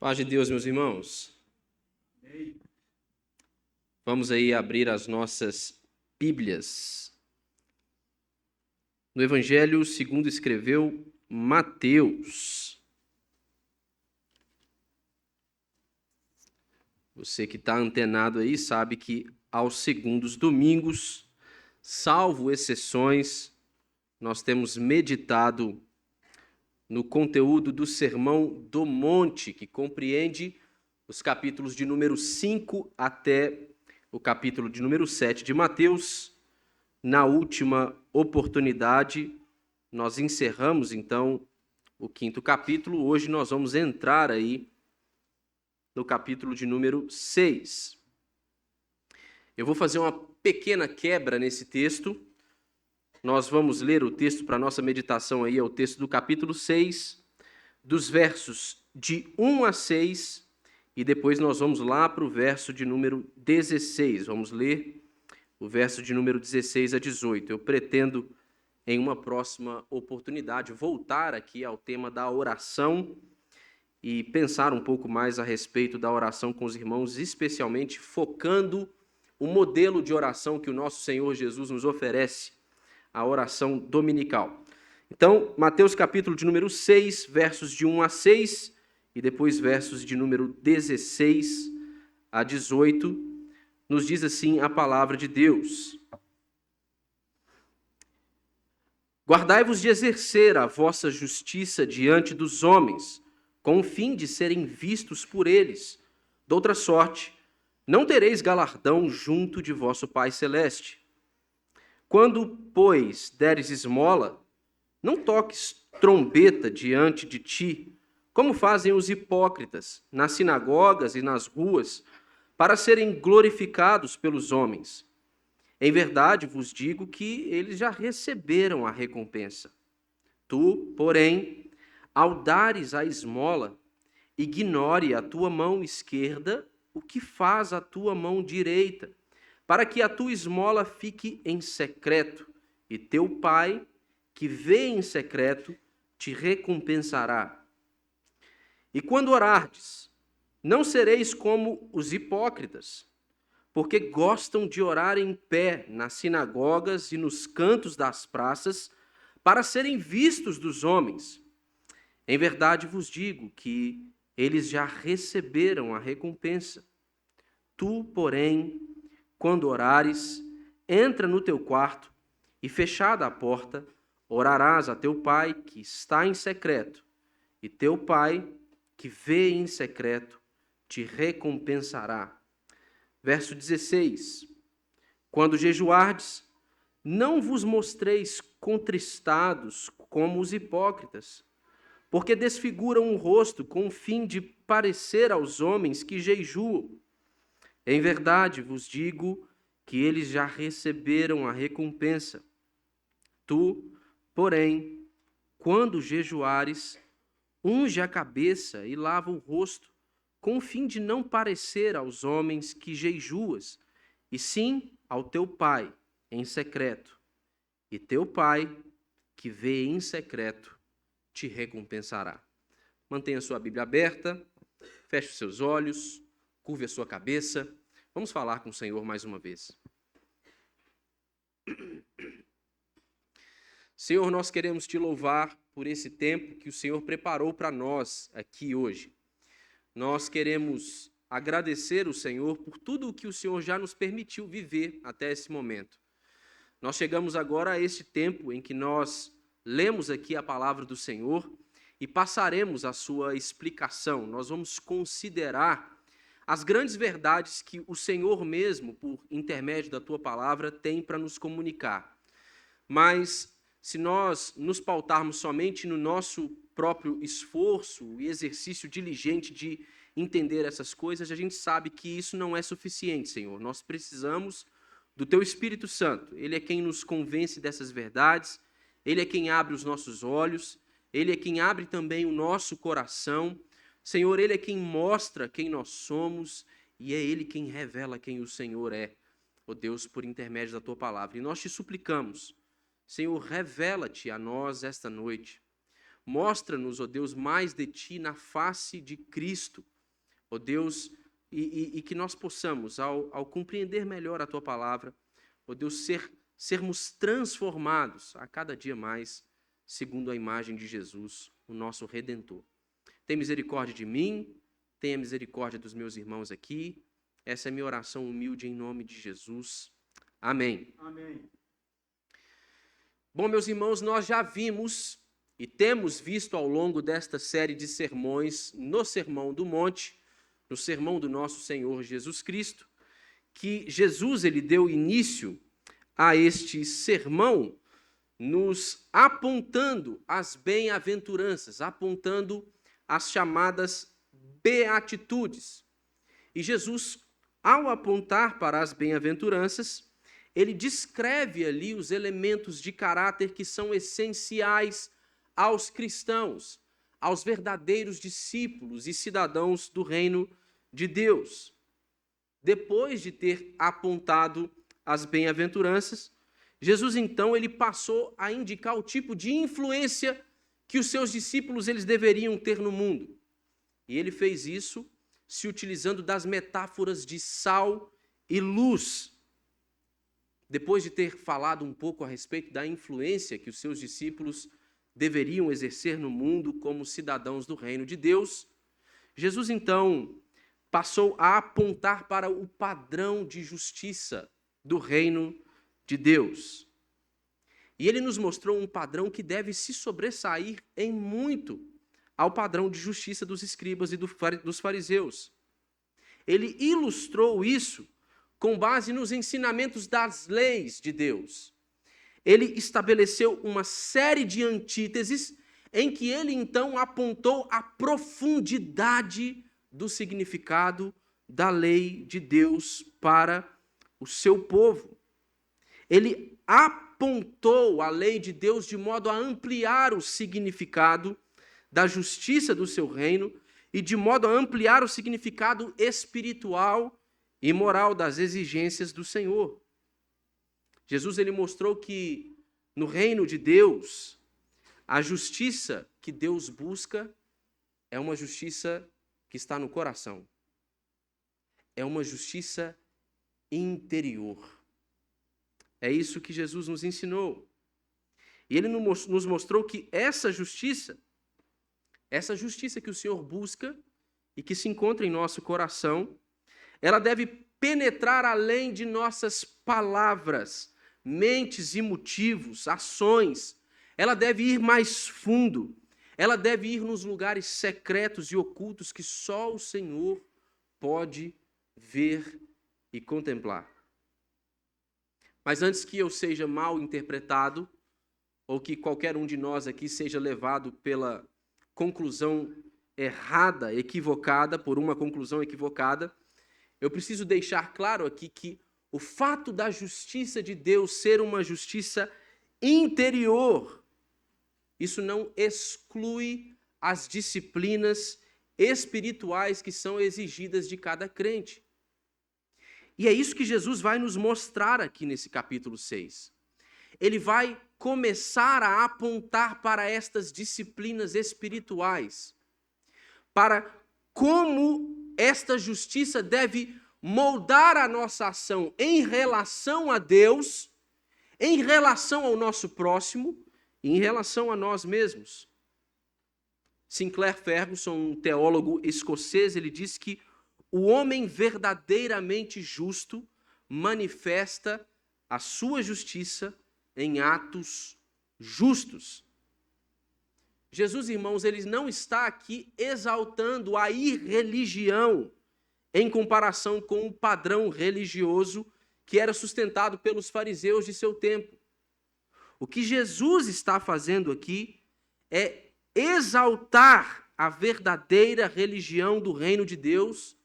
Paz de Deus, meus irmãos. Vamos aí abrir as nossas Bíblias. No Evangelho segundo escreveu Mateus. Você que está antenado aí sabe que aos segundos domingos, salvo exceções, nós temos meditado no conteúdo do Sermão do Monte, que compreende os capítulos de número 5 até o capítulo de número 7 de Mateus. Na última oportunidade, nós encerramos, então, o 5º capítulo. Hoje nós vamos entrar aí no capítulo de número 6. Eu vou fazer uma pequena quebra nesse texto. Nós vamos ler o texto para nossa meditação aí, é o texto do capítulo 6, dos versos de 1 a 6, e depois nós vamos lá para o verso de número 16. Vamos ler o verso de número 16 a 18. Eu pretendo, em uma próxima oportunidade, voltar aqui ao tema da oração e pensar um pouco mais a respeito da oração com os irmãos, especialmente focando o modelo de oração que o nosso Senhor Jesus nos oferece, a oração dominical. Então, Mateus capítulo de número 6, versos de 1 a 6, e depois versos de número 16 a 18, nos diz assim a palavra de Deus: Guardai-vos de exercer a vossa justiça diante dos homens, com o fim de serem vistos por eles. Doutra sorte, não tereis galardão junto de vosso Pai Celeste. Quando, pois, deres esmola, não toques trombeta diante de ti, como fazem os hipócritas nas sinagogas e nas ruas, para serem glorificados pelos homens. Em verdade vos digo que eles já receberam a recompensa. Tu, porém, ao dares a esmola, ignore a tua mão esquerda o que faz a tua mão direita, para que a tua esmola fique em secreto, e teu Pai, que vê em secreto, te recompensará. E quando orardes, não sereis como os hipócritas, porque gostam de orar em pé nas sinagogas e nos cantos das praças, para serem vistos dos homens. Em verdade vos digo que eles já receberam a recompensa. Tu, porém, quando orares, entra no teu quarto e, fechada a porta, orarás a teu Pai que está em secreto, e teu Pai, que vê em secreto, te recompensará. Verso 16. Quando jejuardes, não vos mostreis contristados como os hipócritas, porque desfiguram o rosto com o fim de parecer aos homens que jejuam. Em verdade vos digo que eles já receberam a recompensa. Tu, porém, quando jejuares, unge a cabeça e lava o rosto, com o fim de não parecer aos homens que jejuas, e sim ao teu Pai em secreto. E teu Pai, que vê em secreto, te recompensará. Mantenha sua Bíblia aberta, feche os seus olhos, curve a sua cabeça. Vamos falar com o Senhor mais uma vez. Senhor, nós queremos te louvar por esse tempo que o Senhor preparou para nós aqui hoje. Nós queremos agradecer o Senhor por tudo o que o Senhor já nos permitiu viver até esse momento. Nós chegamos agora a este tempo em que nós lemos aqui a palavra do Senhor e passaremos a sua explicação. Nós vamos considerar as grandes verdades que o Senhor mesmo, por intermédio da tua palavra, tem para nos comunicar. Mas se nós nos pautarmos somente no nosso próprio esforço e exercício diligente de entender essas coisas, a gente sabe que isso não é suficiente, Senhor. Nós precisamos do Teu Espírito Santo. Ele é quem nos convence dessas verdades, Ele é quem abre os nossos olhos, Ele é quem abre também o nosso coração. Senhor, Ele é quem mostra quem nós somos e é Ele quem revela quem o Senhor é, ó Deus, por intermédio da Tua palavra. E nós te suplicamos, Senhor, revela-te a nós esta noite. Mostra-nos, ó Deus, mais de Ti na face de Cristo. Ó Deus, e que nós possamos, ao compreender melhor a Tua palavra, ó Deus, sermos transformados a cada dia mais, segundo a imagem de Jesus, o nosso Redentor. Tem misericórdia de mim, tenha misericórdia dos meus irmãos aqui. Essa é minha oração humilde em nome de Jesus. Amém. Amém. Bom, meus irmãos, nós já vimos e temos visto ao longo desta série de sermões, no Sermão do Monte, no sermão do nosso Senhor Jesus Cristo, que Jesus ele deu início a este sermão nos apontando as bem-aventuranças, apontando as chamadas beatitudes. E Jesus, ao apontar para as bem-aventuranças, ele descreve ali os elementos de caráter que são essenciais aos cristãos, aos verdadeiros discípulos e cidadãos do reino de Deus. Depois de ter apontado as bem-aventuranças, Jesus então ele passou a indicar o tipo de influência que os seus discípulos eles deveriam ter no mundo. E ele fez isso se utilizando das metáforas de sal e luz. Depois de ter falado um pouco a respeito da influência que os seus discípulos deveriam exercer no mundo como cidadãos do reino de Deus, Jesus então passou a apontar para o padrão de justiça do reino de Deus. E ele nos mostrou um padrão que deve se sobressair em muito ao padrão de justiça dos escribas e dos fariseus. Ele ilustrou isso com base nos ensinamentos das leis de Deus. Ele estabeleceu uma série de antíteses em que ele então apontou a profundidade do significado da lei de Deus para o seu povo. Ele apontou a lei de Deus de modo a ampliar o significado da justiça do seu reino e de modo a ampliar o significado espiritual e moral das exigências do Senhor. Jesus ele mostrou que no reino de Deus, a justiça que Deus busca é uma justiça que está no coração. É uma justiça interior. É isso que Jesus nos ensinou. E ele nos mostrou que essa justiça que o Senhor busca e que se encontra em nosso coração, ela deve penetrar além de nossas palavras, mentes e motivos, ações. Ela deve ir mais fundo. Ela deve ir nos lugares secretos e ocultos que só o Senhor pode ver e contemplar. Mas antes que eu seja mal interpretado, ou que qualquer um de nós aqui seja levado pela conclusão errada, equivocada, por uma conclusão equivocada, eu preciso deixar claro aqui que o fato da justiça de Deus ser uma justiça interior, isso não exclui as disciplinas espirituais que são exigidas de cada crente. E é isso que Jesus vai nos mostrar aqui nesse capítulo 6. Ele vai começar a apontar para estas disciplinas espirituais, para como esta justiça deve moldar a nossa ação em relação a Deus, em relação ao nosso próximo e em relação a nós mesmos. Sinclair Ferguson, um teólogo escocês, ele diz que o homem verdadeiramente justo manifesta a sua justiça em atos justos. Jesus, irmãos, ele não está aqui exaltando a irreligião em comparação com o padrão religioso que era sustentado pelos fariseus de seu tempo. O que Jesus está fazendo aqui é exaltar a verdadeira religião do reino de Deus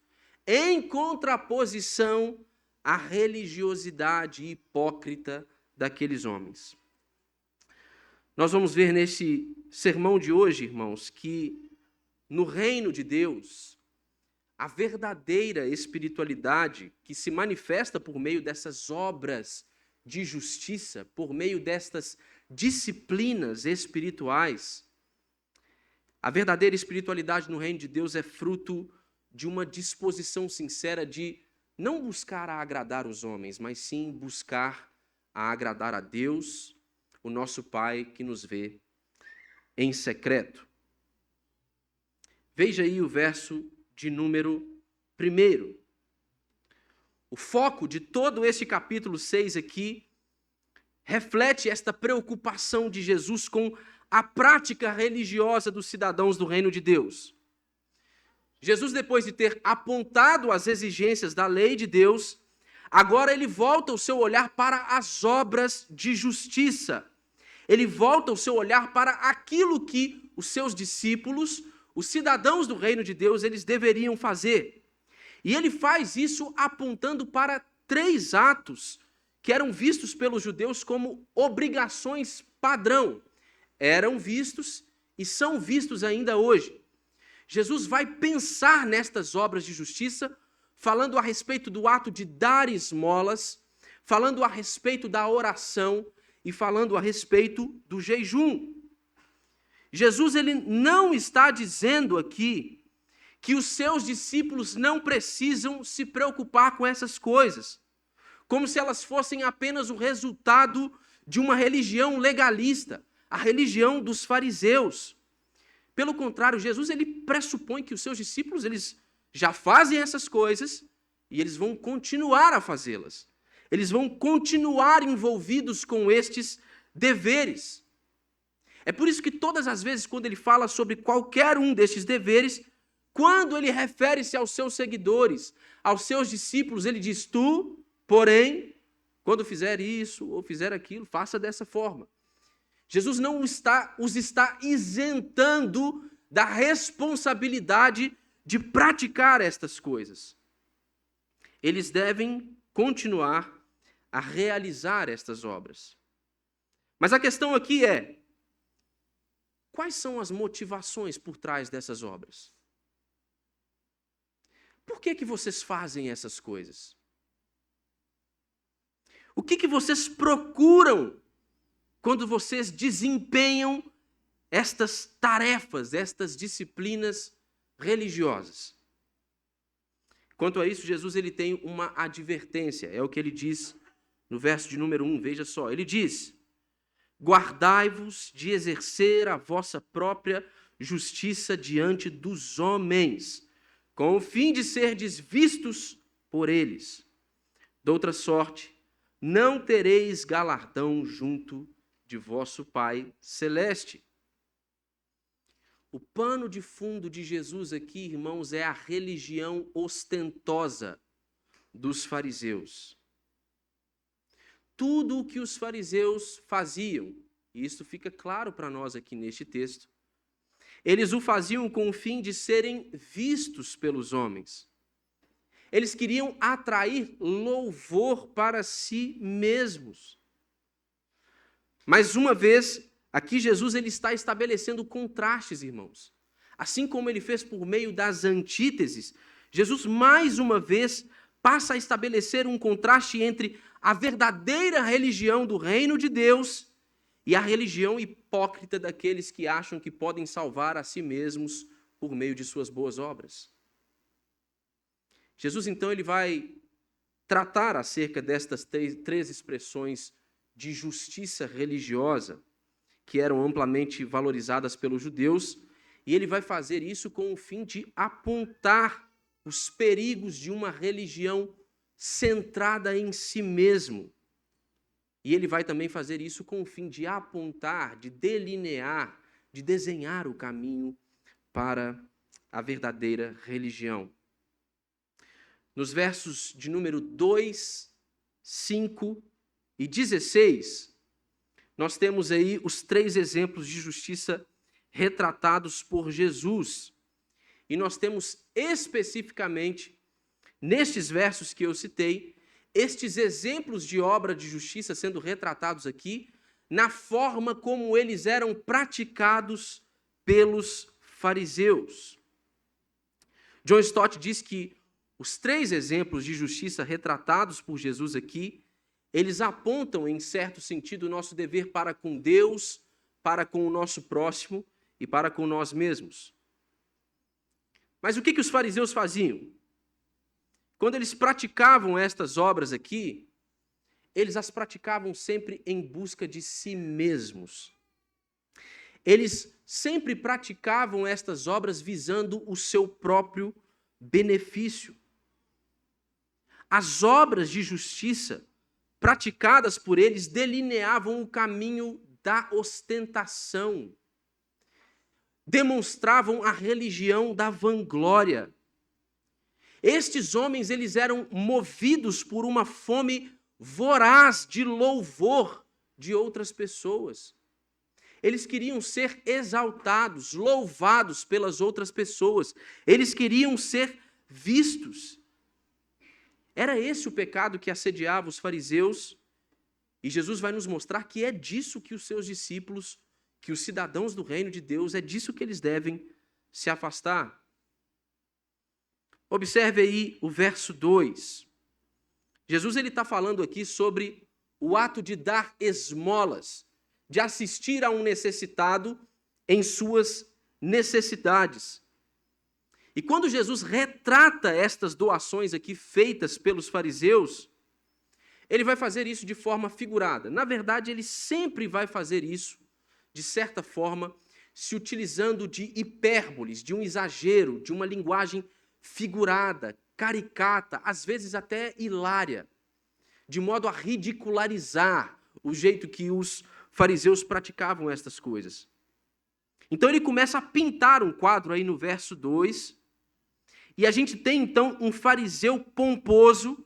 em contraposição à religiosidade hipócrita daqueles homens. Nós vamos ver nesse sermão de hoje, irmãos, que no reino de Deus, a verdadeira espiritualidade que se manifesta por meio dessas obras de justiça, por meio destas disciplinas espirituais, A verdadeira espiritualidade no reino de Deus é fruto de uma disposição sincera de não buscar a agradar os homens, mas sim buscar a agradar a Deus, o nosso Pai que nos vê em secreto. Veja aí o verso de número 1. O foco de todo esse capítulo 6 aqui reflete esta preocupação de Jesus com a prática religiosa dos cidadãos do reino de Deus. Jesus, depois de ter apontado as exigências da lei de Deus, agora ele volta o seu olhar para as obras de justiça. Ele volta o seu olhar para aquilo que os seus discípulos, os cidadãos do reino de Deus, eles deveriam fazer. E ele faz isso apontando para 3 atos que eram vistos pelos judeus como obrigações padrão. Eram vistos e são vistos ainda hoje. Jesus vai pensar nestas obras de justiça, falando a respeito do ato de dar esmolas, falando a respeito da oração e falando a respeito do jejum. Jesus ele não está dizendo aqui que os seus discípulos não precisam se preocupar com essas coisas, como se elas fossem apenas o resultado de uma religião legalista, a religião dos fariseus. Pelo contrário, Jesus ele pressupõe que os seus discípulos eles já fazem essas coisas e eles vão continuar a fazê-las. Eles vão continuar envolvidos com estes deveres. É por isso que todas as vezes quando ele fala sobre qualquer um destes deveres, quando ele refere-se aos seus seguidores, aos seus discípulos, ele diz: tu, porém, quando fizer isso ou fizer aquilo, faça dessa forma. Jesus não os está isentando da responsabilidade de praticar estas coisas. Eles devem continuar a realizar estas obras. Mas a questão aqui é: quais são as motivações por trás dessas obras? Por que vocês fazem essas coisas? O que vocês procuram quando vocês desempenham estas tarefas, estas disciplinas religiosas? Quanto a isso, Jesus ele tem uma advertência, é o que ele diz no verso de número 1, veja só. Ele diz: guardai-vos de exercer a vossa própria justiça diante dos homens, com o fim de serdes vistos por eles. Doutra sorte, não tereis galardão junto de vosso Pai celeste. O pano de fundo de Jesus aqui, irmãos, é a religião ostentosa dos fariseus. Tudo o que os fariseus faziam, e isso fica claro para nós aqui neste texto, eles o faziam com o fim de serem vistos pelos homens. Eles queriam atrair louvor para si mesmos. Mais uma vez, aqui Jesus ele está estabelecendo contrastes, irmãos. Assim como ele fez por meio das antíteses, Jesus mais uma vez passa a estabelecer um contraste entre a verdadeira religião do reino de Deus e a religião hipócrita daqueles que acham que podem salvar a si mesmos por meio de suas boas obras. Jesus, então, ele vai tratar acerca destas três expressões de justiça religiosa que eram amplamente valorizadas pelos judeus, e ele vai fazer isso com o fim de apontar os perigos de uma religião centrada em si mesmo. E ele vai também fazer isso com o fim de apontar, de delinear, de desenhar o caminho para a verdadeira religião. Nos versos de número 2, 5 e 16, nós temos aí os 3 exemplos de justiça retratados por Jesus. E nós temos especificamente, nestes versos que eu citei, estes exemplos de obra de justiça sendo retratados aqui, na forma como eles eram praticados pelos fariseus. John Stott diz que os 3 exemplos de justiça retratados por Jesus aqui, eles apontam, em certo sentido, o nosso dever para com Deus, para com o nosso próximo e para com nós mesmos. Mas o que os fariseus faziam? Quando eles praticavam estas obras aqui, eles as praticavam sempre em busca de si mesmos. Eles sempre praticavam estas obras visando o seu próprio benefício. As obras de justiça praticadas por eles delineavam o caminho da ostentação. Demonstravam a religião da vanglória. Estes homens, eles eram movidos por uma fome voraz de louvor de outras pessoas. Eles queriam ser exaltados, louvados pelas outras pessoas. Eles queriam ser vistos. Era esse o pecado que assediava os fariseus. E Jesus vai nos mostrar que é disso que os seus discípulos, que os cidadãos do reino de Deus, é disso que eles devem se afastar. Observe aí o verso 2. Jesus está falando aqui sobre o ato de dar esmolas, de assistir a um necessitado em suas necessidades. E quando Jesus retrata estas doações aqui feitas pelos fariseus, ele vai fazer isso de forma figurada. Na verdade, ele sempre vai fazer isso, de certa forma, se utilizando de hipérboles, de um exagero, de uma linguagem figurada, caricata, às vezes até hilária, de modo a ridicularizar o jeito que os fariseus praticavam estas coisas. Então ele começa a pintar um quadro aí no verso 2, e a gente tem então um fariseu pomposo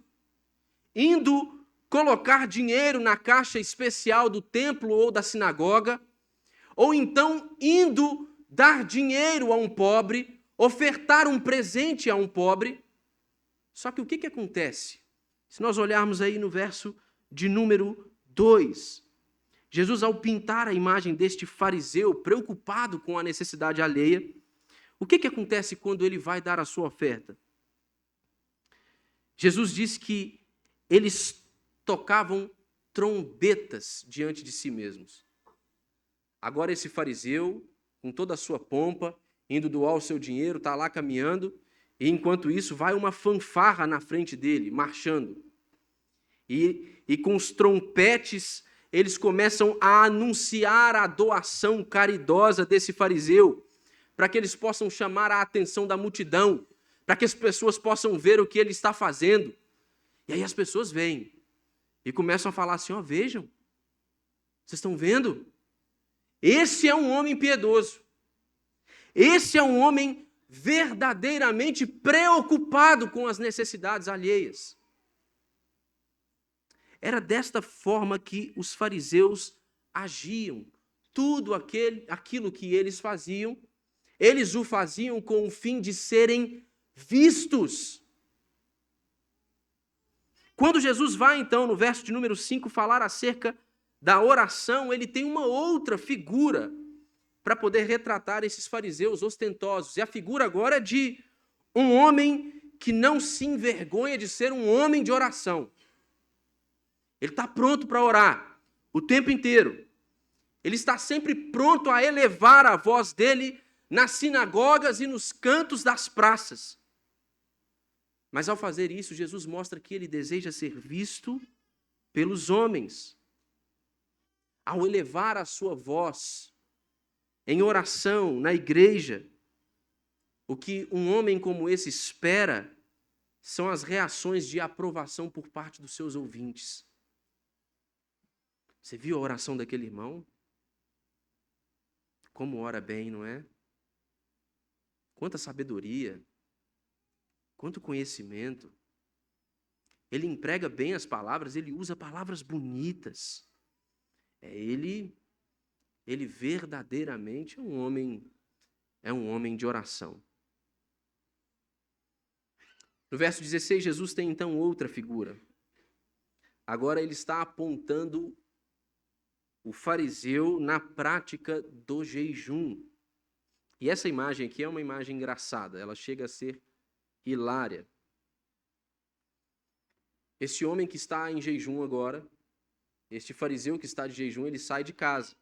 indo colocar dinheiro na caixa especial do templo ou da sinagoga, ou então indo dar dinheiro a um pobre, ofertar um presente a um pobre. Só que o que acontece? Se nós olharmos aí no verso de número 2, Jesus, ao pintar a imagem deste fariseu preocupado com a necessidade alheia, o que acontece quando ele vai dar a sua oferta? Jesus diz que eles tocavam trombetas diante de si mesmos. Agora esse fariseu, com toda a sua pompa, indo doar o seu dinheiro, está lá caminhando, e enquanto isso vai uma fanfarra na frente dele, marchando. E com os trompetes, eles começam a anunciar a doação caridosa desse fariseu, para que eles possam chamar a atenção da multidão, para que as pessoas possam ver o que ele está fazendo. E aí as pessoas vêm e começam a falar assim, vejam, vocês estão vendo? Esse é um homem piedoso. Esse é um homem verdadeiramente preocupado com as necessidades alheias. Era desta forma que os fariseus agiam. Tudo aquilo que eles faziam, eles o faziam com o fim de serem vistos. Quando Jesus vai, então, no verso de número 5, falar acerca da oração, ele tem uma outra figura para poder retratar esses fariseus ostentosos. E a figura agora é de um homem que não se envergonha de ser um homem de oração. Ele está pronto para orar o tempo inteiro. Ele está sempre pronto a elevar a voz dele nas sinagogas e nos cantos das praças. Mas ao fazer isso, Jesus mostra que ele deseja ser visto pelos homens. Ao elevar a sua voz em oração na igreja, o que um homem como esse espera são as reações de aprovação por parte dos seus ouvintes. Você viu a oração daquele irmão? Como ora bem, não é? Quanta sabedoria, quanto conhecimento. Ele emprega bem as palavras, ele usa palavras bonitas. Ele verdadeiramente é um homem de oração. No verso 16, Jesus tem então outra figura. Agora ele está apontando o fariseu na prática do jejum. E essa imagem aqui é uma imagem engraçada, ela chega a ser hilária. Esse homem que está em jejum agora, este fariseu que está de jejum, ele sai de casa.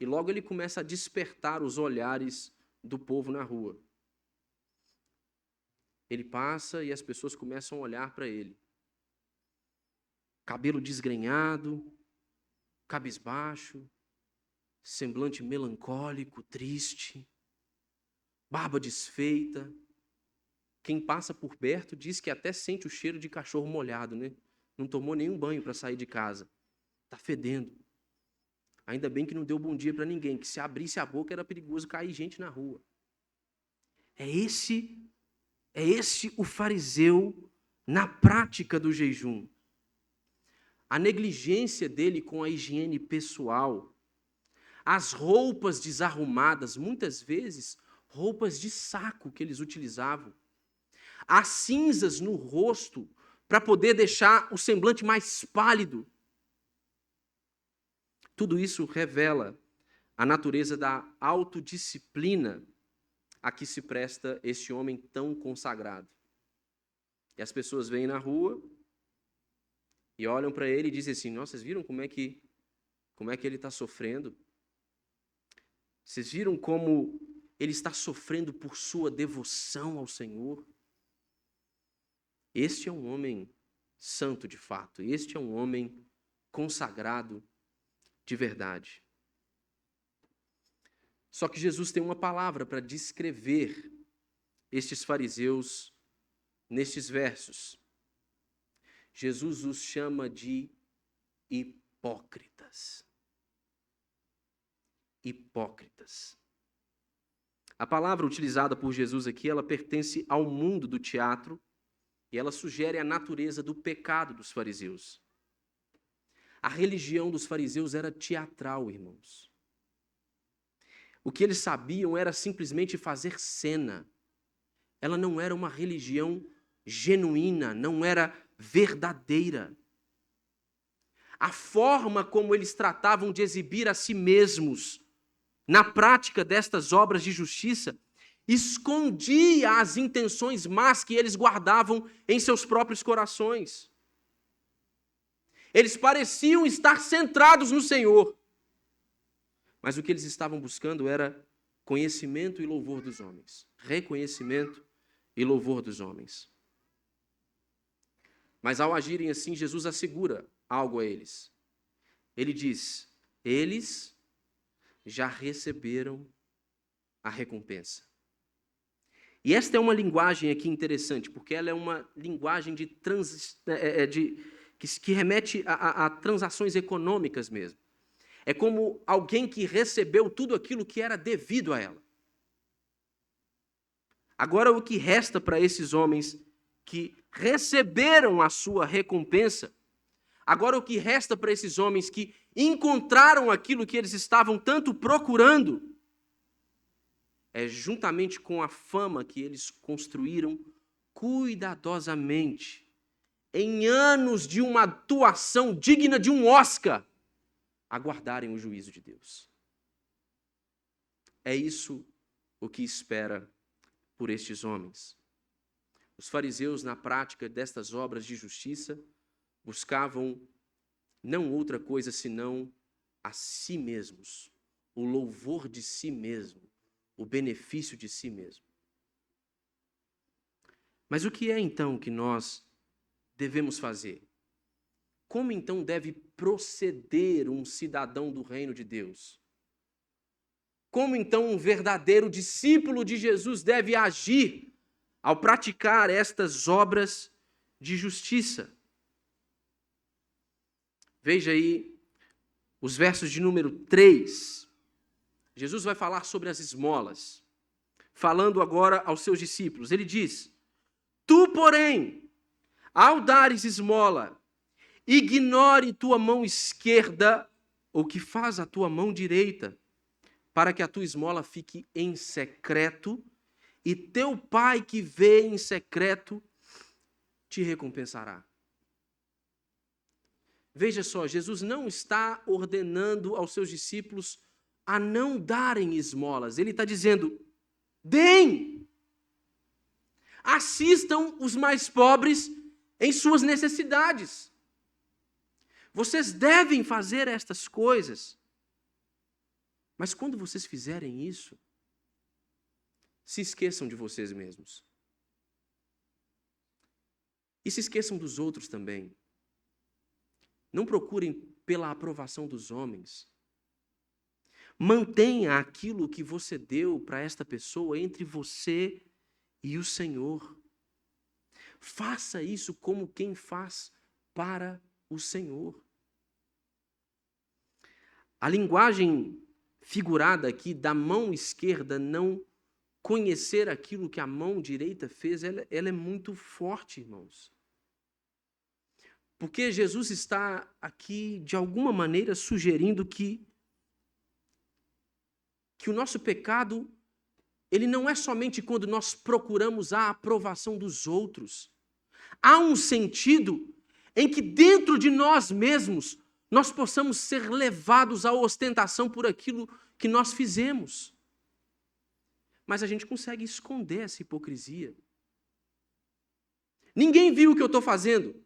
e logo ele começa a despertar os olhares do povo na rua. Ele passa e as pessoas começam a olhar para ele. Cabelo desgrenhado, cabisbaixo, semblante melancólico, triste, barba desfeita. Quem passa por perto diz que até sente o cheiro de cachorro molhado, né? Não tomou nenhum banho para sair de casa. Está fedendo. Ainda bem que não deu bom dia para ninguém, que se abrisse a boca era perigoso cair gente na rua. É esse o fariseu na prática do jejum. A negligência dele com a higiene pessoal, as roupas desarrumadas, muitas vezes roupas de saco que eles utilizavam, as cinzas no rosto para poder deixar o semblante mais pálido. Tudo isso revela a natureza da autodisciplina a que se presta esse homem tão consagrado. E as pessoas vêm na rua e olham para ele e dizem assim: nossa, vocês viram como é que ele está sofrendo? Vocês viram como ele está sofrendo por sua devoção ao Senhor? Este é um homem santo de fato, este é um homem consagrado de verdade. Só que Jesus tem uma palavra para descrever estes fariseus nestes versos. Jesus os chama de hipócritas. Hipócritas. A palavra utilizada por Jesus aqui, ela pertence ao mundo do teatro e ela sugere a natureza do pecado dos fariseus. A religião dos fariseus era teatral, irmãos. O que eles sabiam era simplesmente fazer cena. Ela não era uma religião genuína, não era verdadeira. A forma como eles tratavam de exibir a si mesmos na prática destas obras de justiça escondia as intenções más que eles guardavam em seus próprios corações. Eles pareciam estar centrados no Senhor, mas o que eles estavam buscando era conhecimento e louvor dos homens. Reconhecimento e louvor dos homens. Mas ao agirem assim, Jesus assegura algo a eles. Ele diz: eles já receberam a recompensa. E esta é uma linguagem aqui interessante, porque ela é uma linguagem que remete a transações econômicas mesmo. É como alguém que recebeu tudo aquilo que era devido a ela. Agora, o que resta para esses homens que receberam a sua recompensa, agora o que resta para esses homens que encontraram aquilo que eles estavam tanto procurando, é juntamente com a fama que eles construíram cuidadosamente, em anos de uma atuação digna de um Oscar, aguardarem o juízo de Deus. É isso o que espera por estes homens. Os fariseus, na prática destas obras de justiça, buscavam não outra coisa senão a si mesmos, o louvor de si mesmo, o benefício de si mesmo. Mas o que é então que nós devemos fazer? Como então deve proceder um cidadão do reino de Deus? Como então um verdadeiro discípulo de Jesus deve agir ao praticar estas obras de justiça? Veja aí os versos de número 3. Jesus vai falar sobre as esmolas, falando agora aos seus discípulos. Ele diz: tu, porém, ao dares esmola, ignore tua mão esquerda o que faz a tua mão direita, para que a tua esmola fique em secreto, e teu pai que vê em secreto te recompensará. Veja só, Jesus não está ordenando aos seus discípulos a não darem esmolas. Ele está dizendo: deem! Assistam os mais pobres em suas necessidades. Vocês devem fazer estas coisas. Mas quando vocês fizerem isso, se esqueçam de vocês mesmos. E se esqueçam dos outros também. Não procurem pela aprovação dos homens. Mantenha aquilo que você deu para esta pessoa entre você e o Senhor. Faça isso como quem faz para o Senhor. A linguagem figurada aqui da mão esquerda não conhecer aquilo que a mão direita fez, ela é muito forte, irmãos. Porque Jesus está aqui, de alguma maneira, sugerindo que o nosso pecado, ele não é somente quando nós procuramos a aprovação dos outros. Há um sentido em que dentro de nós mesmos, nós possamos ser levados à ostentação por aquilo que nós fizemos. Mas a gente consegue esconder essa hipocrisia. Ninguém viu o que eu estou fazendo.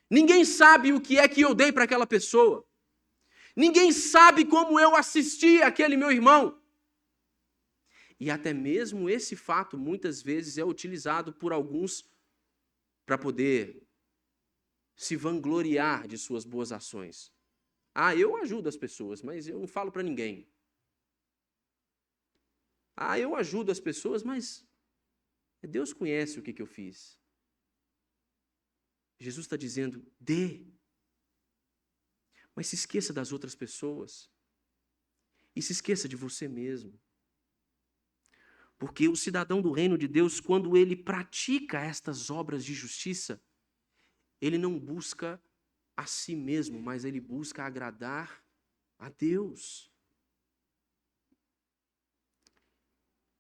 Ninguém sabe o que é que eu dei para aquela pessoa. Ninguém sabe como eu assisti aquele meu irmão. E até mesmo esse fato, muitas vezes, é utilizado por alguns para poder se vangloriar de suas boas ações. Eu ajudo as pessoas, mas eu não falo para ninguém. Eu ajudo as pessoas, mas Deus conhece o que eu fiz. Jesus está dizendo, dê. Mas se esqueça das outras pessoas. E se esqueça de você mesmo. Porque o cidadão do reino de Deus, quando ele pratica estas obras de justiça, ele não busca a si mesmo, mas ele busca agradar a Deus.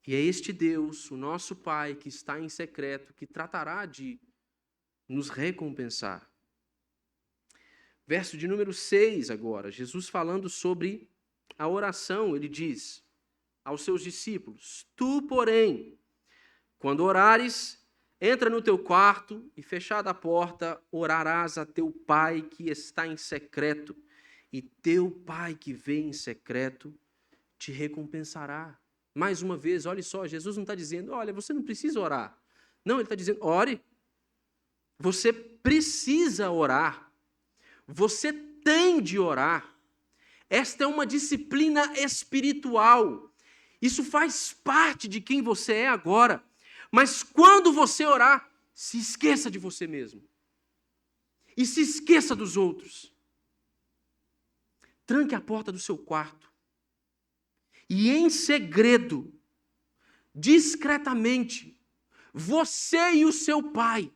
E é este Deus, o nosso Pai, que está em secreto, que tratará de nos recompensar. Verso de número 6 agora, Jesus falando sobre a oração, ele diz aos seus discípulos, tu, porém, quando orares, entra no teu quarto e, fechada a porta, orarás a teu Pai que está em secreto, e teu Pai que vê em secreto te recompensará. Mais uma vez, olha só, Jesus não está dizendo, olha, você não precisa orar. Não, ele está dizendo, ore. Você precisa orar. Você tem de orar. Esta é uma disciplina espiritual. Isso faz parte de quem você é agora. Mas quando você orar, se esqueça de você mesmo. E se esqueça dos outros. Tranque a porta do seu quarto. E em segredo, discretamente, você e o seu Pai,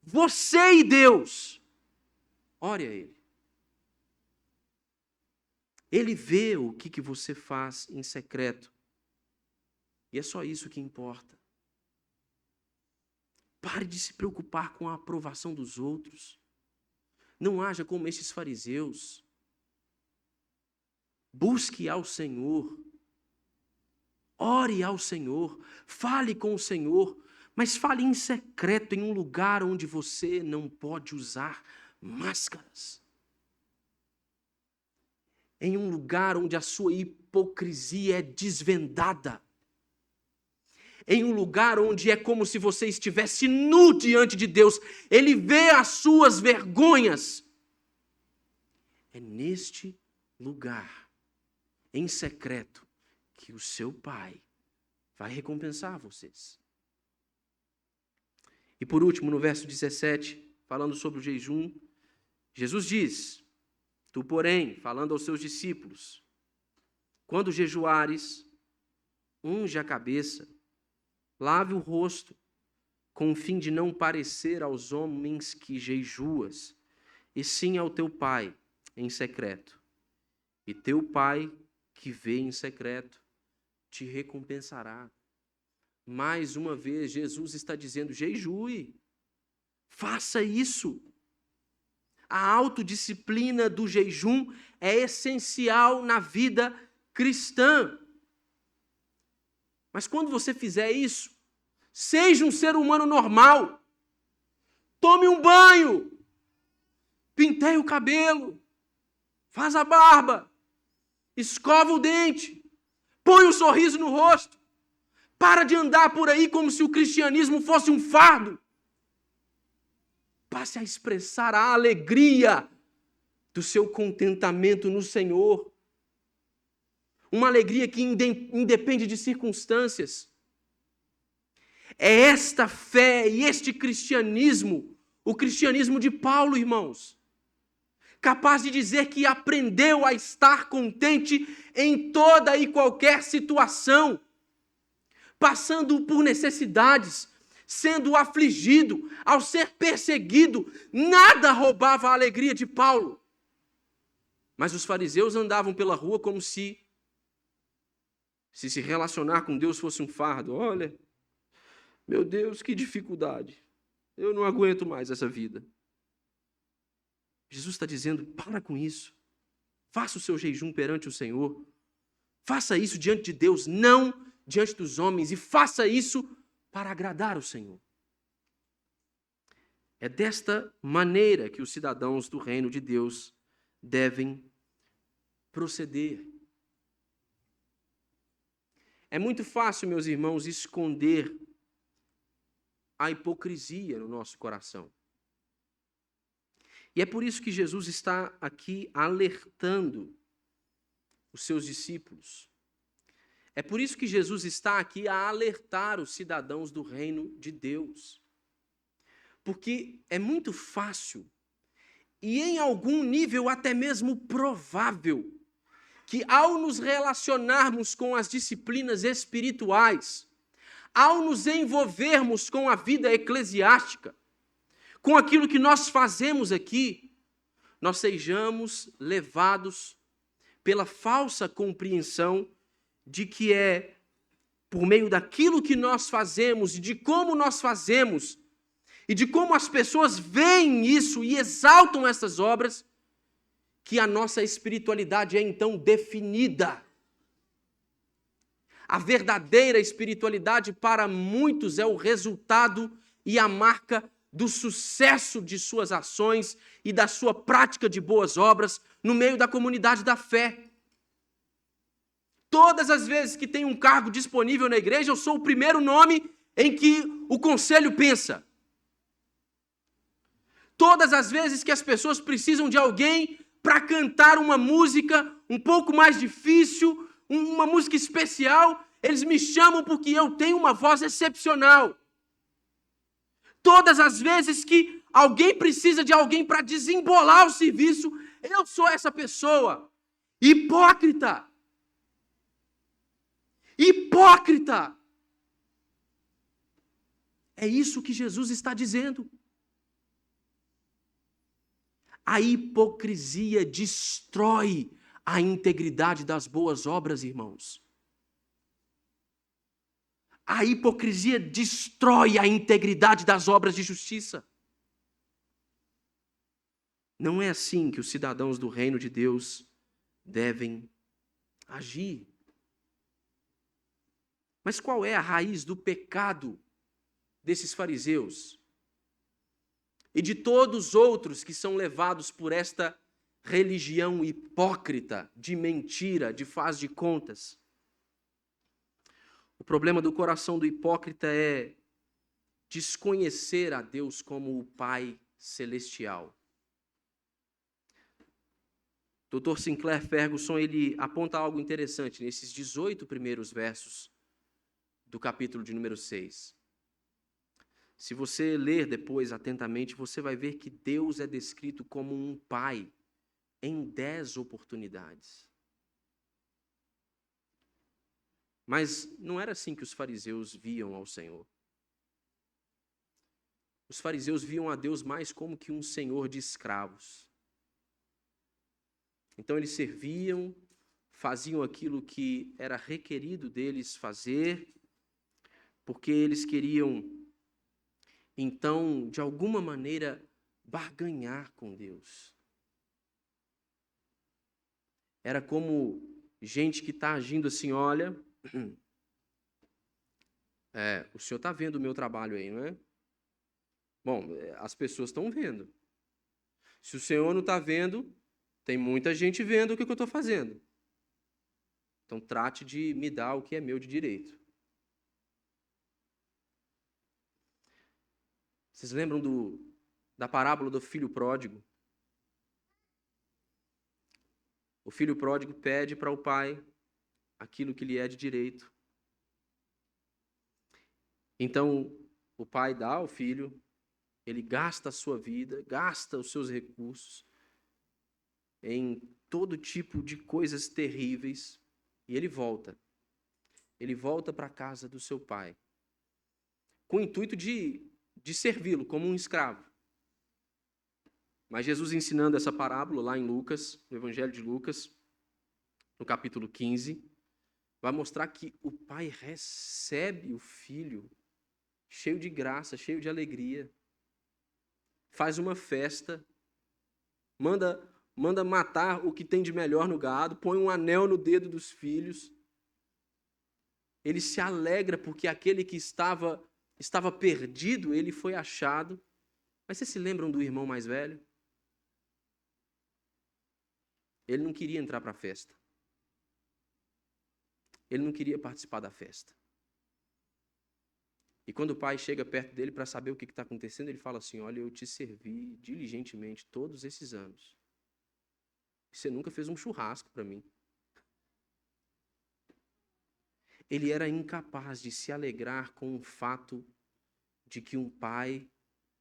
você e Deus, ore a Ele. Ele vê o que você faz em secreto. E é só isso que importa. Pare de se preocupar com a aprovação dos outros. Não haja como esses fariseus. Busque ao Senhor. Ore ao Senhor. Fale com o Senhor. Mas fale em secreto, em um lugar onde você não pode usar máscaras. Em um lugar onde a sua hipocrisia é desvendada. Em um lugar onde é como se você estivesse nu diante de Deus. Ele vê as suas vergonhas. É neste lugar, em secreto, que o seu Pai vai recompensar vocês. E por último, no verso 17, falando sobre o jejum, Jesus diz, tu, porém, falando aos seus discípulos, quando jejuares, unge a cabeça, lave o rosto, com o fim de não parecer aos homens que jejuas, e sim ao teu Pai em secreto. E teu Pai, que vê em secreto, te recompensará. Mais uma vez, Jesus está dizendo, jejue, faça isso. A autodisciplina do jejum é essencial na vida cristã. Mas quando você fizer isso, seja um ser humano normal. Tome um banho. Penteie o cabelo. Faz a barba. Escova o dente. Põe um sorriso no rosto. Para de andar por aí como se o cristianismo fosse um fardo. Passe a expressar a alegria do seu contentamento no Senhor. Uma alegria que independe de circunstâncias. É esta fé e este cristianismo, o cristianismo de Paulo, irmãos, capaz de dizer que aprendeu a estar contente em toda e qualquer situação, passando por necessidades, sendo afligido, ao ser perseguido, nada roubava a alegria de Paulo. Mas os fariseus andavam pela rua como se relacionar com Deus fosse um fardo. Olha, meu Deus, que dificuldade. Eu não aguento mais essa vida. Jesus está dizendo, para com isso. Faça o seu jejum perante o Senhor. Faça isso diante de Deus, não diante dos homens. E faça isso para agradar o Senhor. É desta maneira que os cidadãos do reino de Deus devem proceder. É muito fácil, meus irmãos, esconder a hipocrisia no nosso coração. E é por isso que Jesus está aqui alertando os seus discípulos. É por isso que Jesus está aqui a alertar os cidadãos do reino de Deus. Porque é muito fácil e em algum nível até mesmo provável que ao nos relacionarmos com as disciplinas espirituais, ao nos envolvermos com a vida eclesiástica, com aquilo que nós fazemos aqui, nós sejamos levados pela falsa compreensão de que é por meio daquilo que nós fazemos e de como nós fazemos e de como as pessoas veem isso e exaltam essas obras, que a nossa espiritualidade é então definida. A verdadeira espiritualidade para muitos é o resultado e a marca do sucesso de suas ações e da sua prática de boas obras no meio da comunidade da fé. Todas as vezes que tem um cargo disponível na igreja, eu sou o primeiro nome em que o conselho pensa. Todas as vezes que as pessoas precisam de alguém para cantar uma música um pouco mais difícil, uma música especial, eles me chamam porque eu tenho uma voz excepcional. Todas as vezes que alguém precisa de alguém para desembolar o serviço, eu sou essa pessoa. Hipócrita! Hipócrita! É isso que Jesus está dizendo. A hipocrisia destrói a integridade das boas obras, irmãos. A hipocrisia destrói a integridade das obras de justiça. Não é assim que os cidadãos do reino de Deus devem agir. Mas qual é a raiz do pecado desses fariseus? E de todos os outros que são levados por esta religião hipócrita, de mentira, de faz de contas? O problema do coração do hipócrita é desconhecer a Deus como o Pai Celestial. Dr. Sinclair Ferguson, ele aponta algo interessante nesses 18 primeiros versos do capítulo de número 6. Se você ler depois atentamente, você vai ver que Deus é descrito como um pai em 10 oportunidades. Mas não era assim que os fariseus viam ao Senhor. Os fariseus viam a Deus mais como que um senhor de escravos. Então eles serviam, faziam aquilo que era requerido deles fazer, porque eles queriam, então, de alguma maneira, barganhar com Deus. Era como gente que está agindo assim, olha, o senhor está vendo o meu trabalho aí, não é? Bom, as pessoas estão vendo. Se o senhor não está vendo, tem muita gente vendo o que eu estou fazendo. Então trate de me dar o que é meu de direito. Vocês lembram da parábola do filho pródigo? O filho pródigo pede para o pai aquilo que lhe é de direito. Então, o pai dá ao filho, ele gasta a sua vida, gasta os seus recursos em todo tipo de coisas terríveis, e ele volta. Ele volta para a casa do seu pai, com o intuito de servi-lo como um escravo. Mas Jesus ensinando essa parábola lá em Lucas, no Evangelho de Lucas, no capítulo 15, vai mostrar que o pai recebe o filho cheio de graça, cheio de alegria, faz uma festa, manda matar o que tem de melhor no gado, põe um anel no dedo dos filhos. Ele se alegra porque aquele que estava perdido, ele foi achado. Mas vocês se lembram do irmão mais velho? Ele não queria entrar para a festa. Ele não queria participar da festa. E quando o pai chega perto dele para saber o que está acontecendo, ele fala assim: olha, eu te servi diligentemente todos esses anos. Você nunca fez um churrasco para mim. Ele era incapaz de se alegrar com o fato de que um pai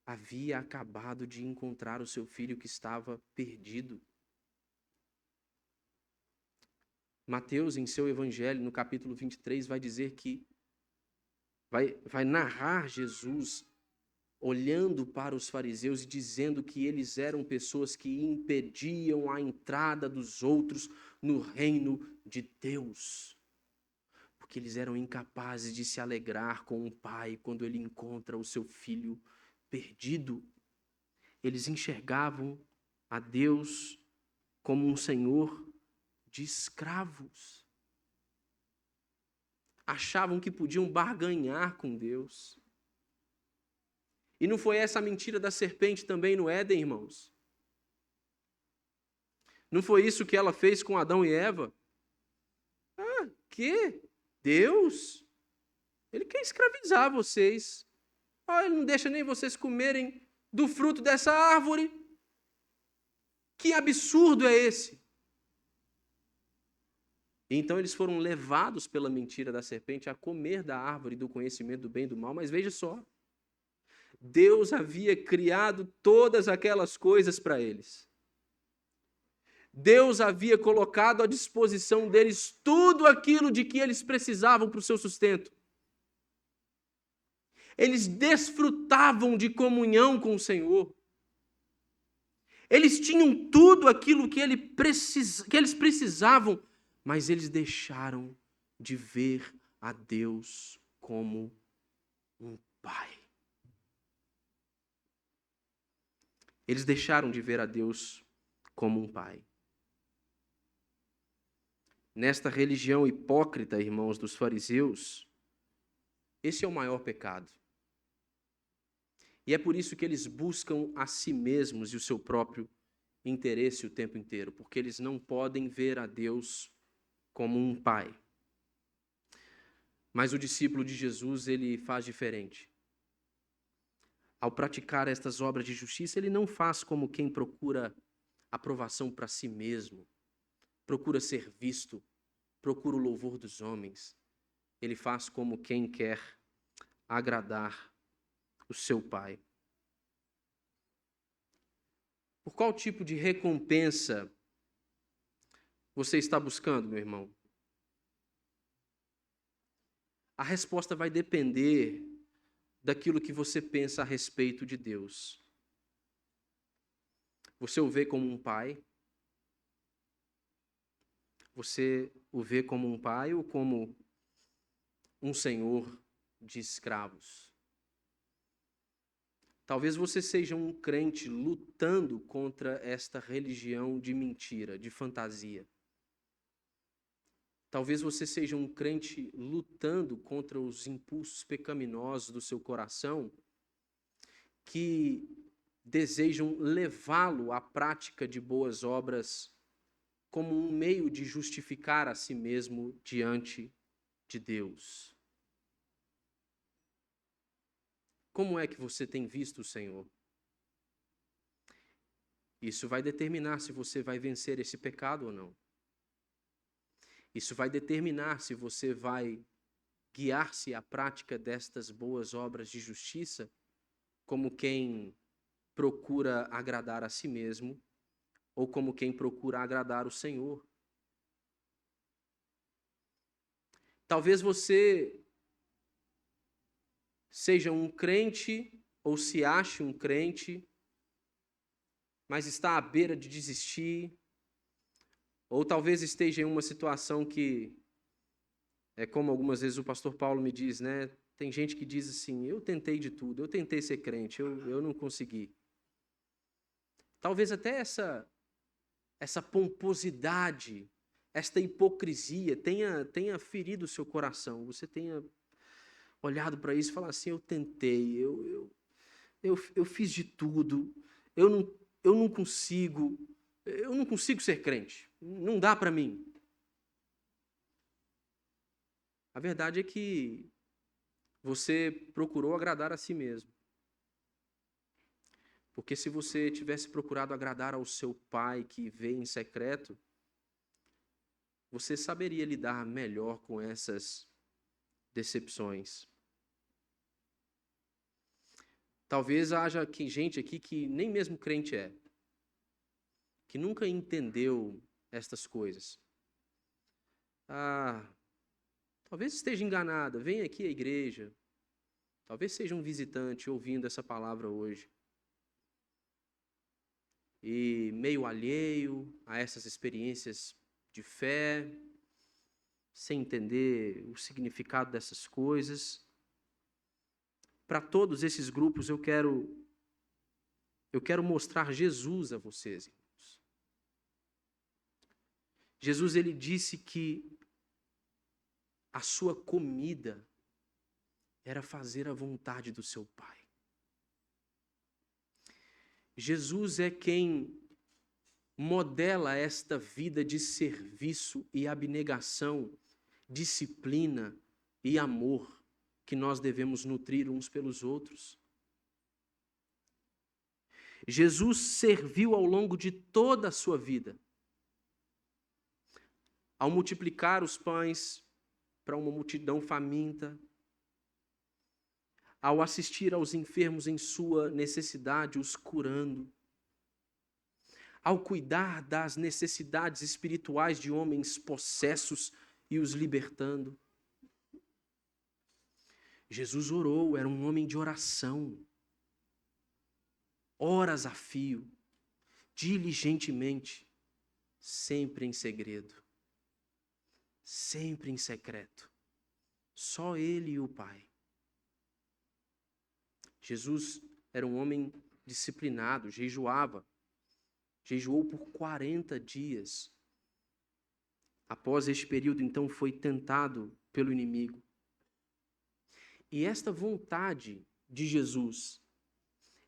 havia acabado de encontrar o seu filho que estava perdido. Mateus, em seu evangelho, no capítulo 23, vai dizer que vai narrar Jesus olhando para os fariseus e dizendo que eles eram pessoas que impediam a entrada dos outros no reino de Deus. Porque eles eram incapazes de se alegrar com um pai quando ele encontra o seu filho perdido. Eles enxergavam a Deus como um senhor de escravos. Achavam que podiam barganhar com Deus. E não foi essa a mentira da serpente também no Éden, irmãos? Não foi isso que ela fez com Adão e Eva? Que? Deus? Ele quer escravizar vocês. Ele não deixa nem vocês comerem do fruto dessa árvore. Que absurdo é esse? Então eles foram levados pela mentira da serpente a comer da árvore do conhecimento do bem e do mal. Mas veja só, Deus havia criado todas aquelas coisas para eles. Deus havia colocado à disposição deles tudo aquilo de que eles precisavam para o seu sustento. Eles desfrutavam de comunhão com o Senhor. Eles tinham tudo aquilo que eles precisavam, mas eles deixaram de ver a Deus como um pai. Eles deixaram de ver a Deus como um pai. Nesta religião hipócrita, irmãos, dos fariseus, esse é o maior pecado. E é por isso que eles buscam a si mesmos e o seu próprio interesse o tempo inteiro, porque eles não podem ver a Deus como um pai. Mas o discípulo de Jesus, ele faz diferente. Ao praticar estas obras de justiça, ele não faz como quem procura aprovação para si mesmo, procura ser visto, procura o louvor dos homens. Ele faz como quem quer agradar o seu pai. Por qual tipo de recompensa você está buscando, meu irmão? A resposta vai depender daquilo que você pensa a respeito de Deus. Você o vê como um pai? Você o vê como um pai ou como um senhor de escravos? Talvez você seja um crente lutando contra esta religião de mentira, de fantasia. Talvez você seja um crente lutando contra os impulsos pecaminosos do seu coração que desejam levá-lo à prática de boas obras como um meio de justificar a si mesmo diante de Deus. Como é que você tem visto o Senhor? Isso vai determinar se você vai vencer esse pecado ou não. Isso vai determinar se você vai guiar-se à prática destas boas obras de justiça, como quem procura agradar a si mesmo, ou como quem procura agradar o Senhor. Talvez você seja um crente, ou se ache um crente, mas está à beira de desistir, ou talvez esteja em uma situação que, é como algumas vezes o pastor Paulo me diz, né? Tem gente que diz assim, eu tentei de tudo, eu tentei ser crente, eu não consegui. Talvez até essa pomposidade, esta hipocrisia tenha ferido o seu coração. Você tenha olhado para isso e falado assim, eu tentei, eu fiz de tudo, eu não consigo, eu não consigo ser crente, não dá para mim. A verdade é que você procurou agradar a si mesmo. Porque se você tivesse procurado agradar ao seu pai que vê em secreto, você saberia lidar melhor com essas decepções. Talvez haja gente aqui que nem mesmo crente é, que nunca entendeu estas coisas. Ah, talvez esteja enganada, vem aqui à igreja, talvez seja um visitante ouvindo essa palavra hoje. E meio alheio a essas experiências de fé, sem entender o significado dessas coisas. Para todos esses grupos eu quero mostrar Jesus a vocês, irmãos. Jesus, ele disse que a sua comida era fazer a vontade do seu Pai. Jesus é quem modela esta vida de serviço e abnegação, disciplina e amor que nós devemos nutrir uns pelos outros. Jesus serviu ao longo de toda a sua vida. Ao multiplicar os pães para uma multidão faminta, ao assistir aos enfermos em sua necessidade, os curando, ao cuidar das necessidades espirituais de homens possessos e os libertando. Jesus orou, era um homem de oração, horas a fio, diligentemente, sempre em segredo, sempre em secreto, só ele e o Pai. Jesus era um homem disciplinado, jejuou por 40 dias. Após este período, então, foi tentado pelo inimigo. E esta vontade de Jesus,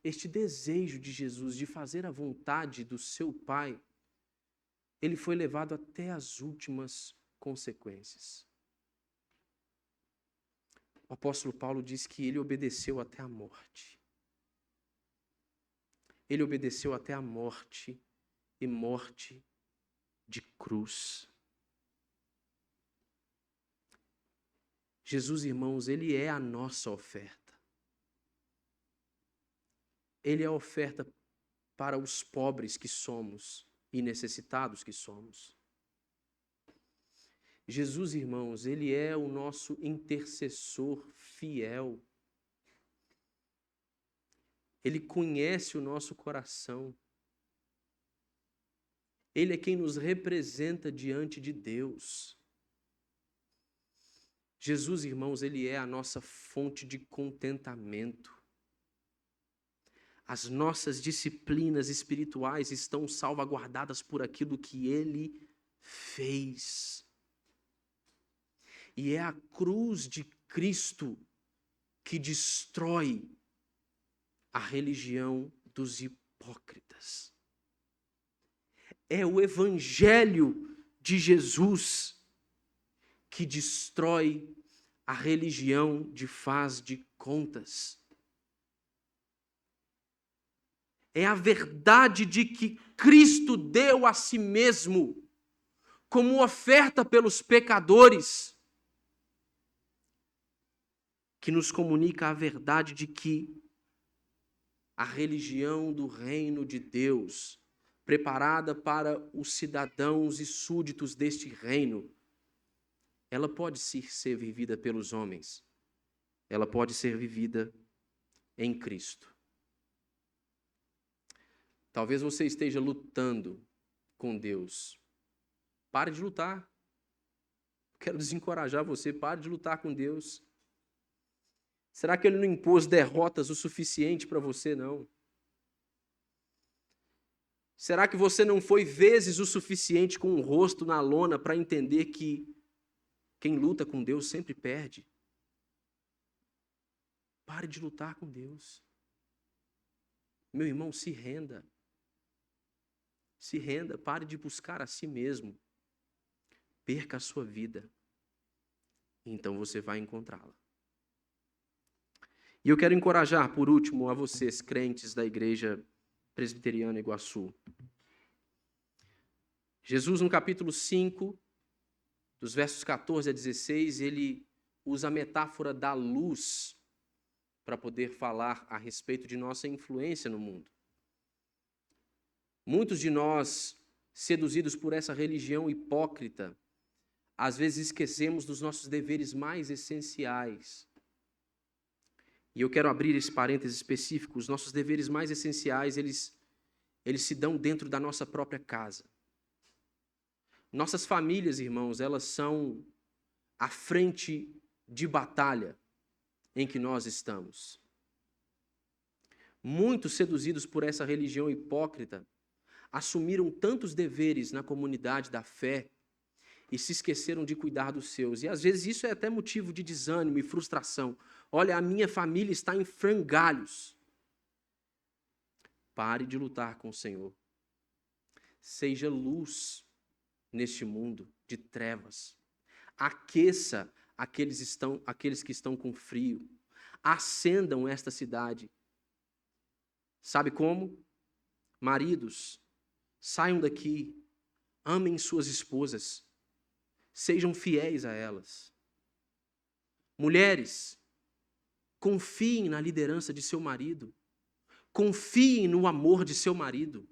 este desejo de Jesus de fazer a vontade do seu Pai, ele foi levado até as últimas consequências. O apóstolo Paulo diz que ele obedeceu até a morte. Ele obedeceu até a morte, e morte de cruz. Jesus, irmãos, ele é a nossa oferta. Ele é a oferta para os pobres que somos e necessitados que somos. Jesus, irmãos, ele é o nosso intercessor fiel. Ele conhece o nosso coração. Ele é quem nos representa diante de Deus. Jesus, irmãos, ele é a nossa fonte de contentamento. As nossas disciplinas espirituais estão salvaguardadas por aquilo que ele fez. E é a cruz de Cristo que destrói a religião dos hipócritas. É o evangelho de Jesus que destrói a religião de faz de contas. É a verdade de que Cristo deu a si mesmo como oferta pelos pecadores, que nos comunica a verdade de que a religião do reino de Deus, preparada para os cidadãos e súditos deste reino, ela pode sim ser vivida pelos homens. Ela pode ser vivida em Cristo. Talvez você esteja lutando com Deus. Pare de lutar. Quero desencorajar você, pare de lutar com Deus. Será que Ele não impôs derrotas o suficiente para você, não? Será que você não foi vezes o suficiente com o rosto na lona para entender que quem luta com Deus sempre perde? Pare de lutar com Deus. Meu irmão, se renda. Se renda, pare de buscar a si mesmo. Perca a sua vida. Então você vai encontrá-la. E eu quero encorajar, por último, a vocês, crentes da Igreja Presbiteriana Iguaçu. Jesus, no capítulo 5, dos versos 14 a 16, ele usa a metáfora da luz para poder falar a respeito de nossa influência no mundo. Muitos de nós, seduzidos por essa religião hipócrita, às vezes esquecemos dos nossos deveres mais essenciais. E eu quero abrir esse parêntese específico. Os nossos deveres mais essenciais, eles se dão dentro da nossa própria casa. Nossas famílias, irmãos, elas são a frente de batalha em que nós estamos. Muitos seduzidos por essa religião hipócrita assumiram tantos deveres na comunidade da fé e se esqueceram de cuidar dos seus. E às vezes isso é até motivo de desânimo e frustração. Olha, a minha família está em frangalhos. Pare de lutar com o Senhor. Seja luz neste mundo de trevas. Aqueça aqueles que estão com frio. Acendam esta cidade. Sabe como? Maridos, saiam daqui, amem suas esposas, sejam fiéis a elas. Mulheres, confiem na liderança de seu marido, confiem no amor de seu marido.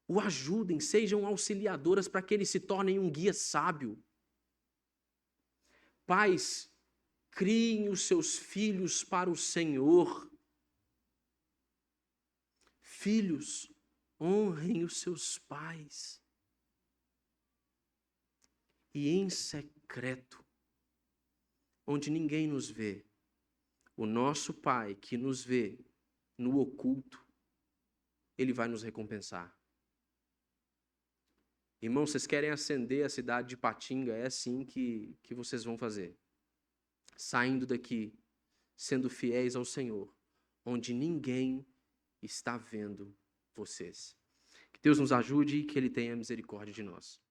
O ajudem, sejam auxiliadoras para que ele se torne um guia sábio. Pais, criem os seus filhos para o Senhor. Filhos, honrem os seus pais. E em secreto, onde ninguém nos vê, o nosso Pai que nos vê no oculto, Ele vai nos recompensar. Irmãos, vocês querem acender a cidade de Patinga? É assim que vocês vão fazer. Saindo daqui, sendo fiéis ao Senhor, onde ninguém está vendo vocês. Que Deus nos ajude e que Ele tenha misericórdia de nós.